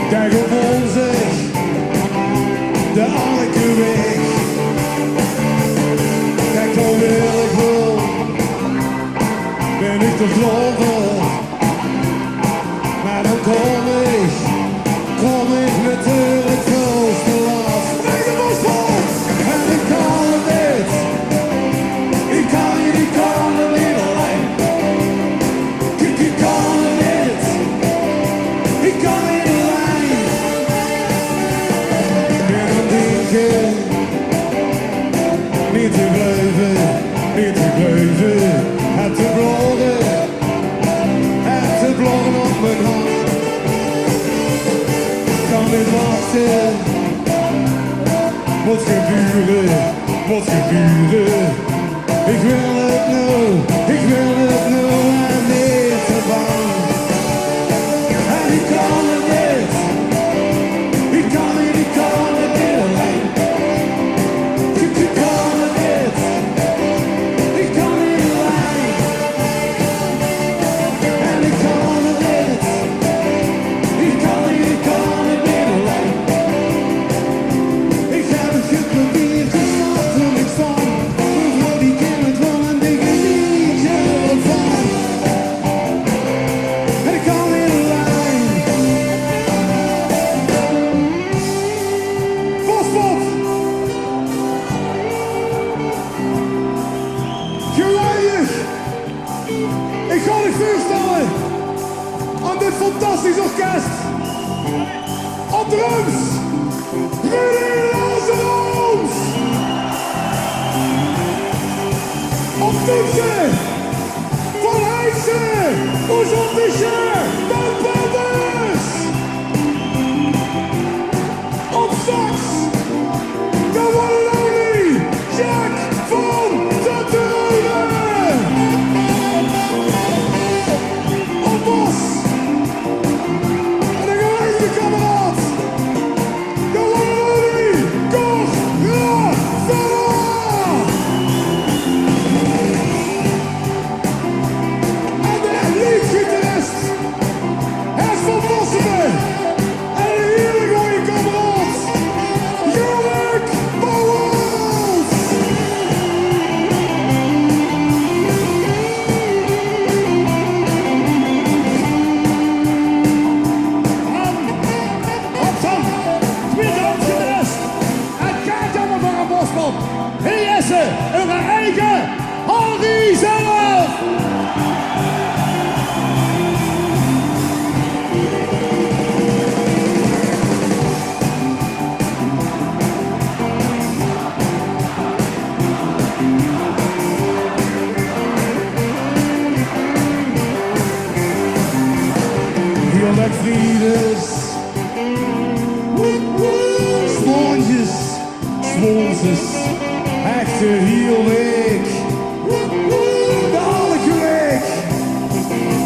Kijk op ons de Anneke weg. Kijk hoe wil ik wil, ben ik te geloven. Maar dan kom ik natuurlijk veel te laat. Nee, dat was vol en ik kan het niet. Ik kan het niet alleen. Ik kan het niet. Ik kan het niet alleen. En dan denk ik niet te blijven, niet te blijven. Het te bloggen op mijn hand. Kan niet wachten. Moet gebeuren. Ik wil het nu en niet te bang. En ik kan het niet. Ik kan het niet alleen. Ik kan het niet. Ik kan het niet alleen. En ik kan het niet. Ik kan het niet alleen. Ik heb het geprobeerd, gesnapt toen ik stond. Mevrouw die kent het wel en denk er niet van. En ik kan het niet alleen. Vospot! Geweldig! Ik ga u voorstellen aan dit fantastisch orkest. Op drums, Rudy Lazarus. Op toetsen, Van Heijsen, Oezontische, Ben Peppers. Op sax, the one and only Jack van Tetterode. Op bas, en een geweldige kameraad, the one and only Cor Ravella. En de leadgitarist, Hes van Bossenen. En een hele goeie kameraad, Jorik Bouwels. Opzang, tweede gitarist. En kijk allemaal voor een boskop. Hier is ze, uw eigen Harry zelf. Heel met vrienders, sponsjes, sponsors, echte heel week, de alle week.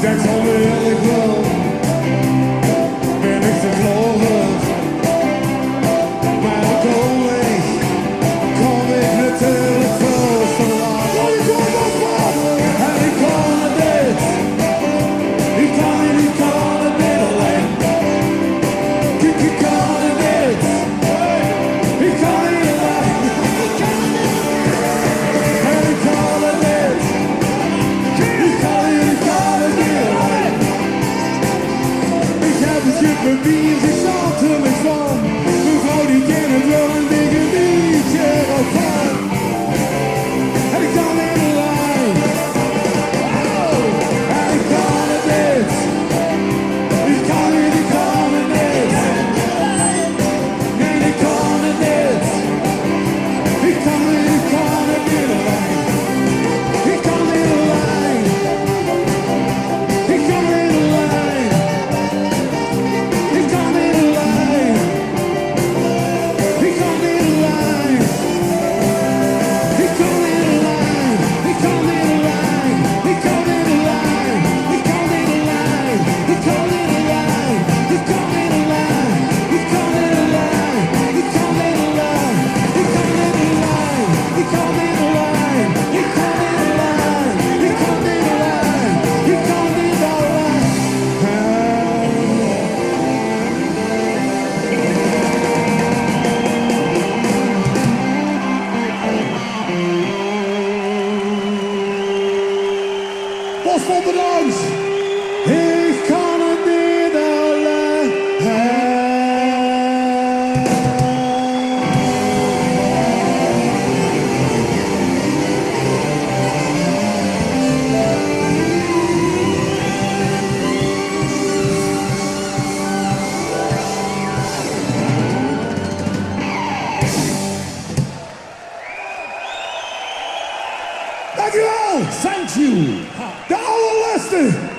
Denk van wil ik wel, ben ik te gelovig, maar dan kom ik natuurlijk veel te laat. Oh, ik kom op wat, en ik kan het niet. Ik kan het niet alleen. Ik kan het niet. Ik kan het niet alleen. En ik kan het niet. Ik kan het niet alleen. Ik heb het geprobeerd, ik zat er niks van. Mevrouw die kent het wel en denk er niet van. En ik kan het niet alleen. En ik kan het niet. Ik kan het niet. Nee, ik kan het niet. Ik kan het niet alleen. Ik kan het niet alleen. Ik kan het niet alleen. Ik kan het niet alleen. Bosman bedankt. Ik kan het niet alleen. Dankjewel. Thank you. De allerlaatste.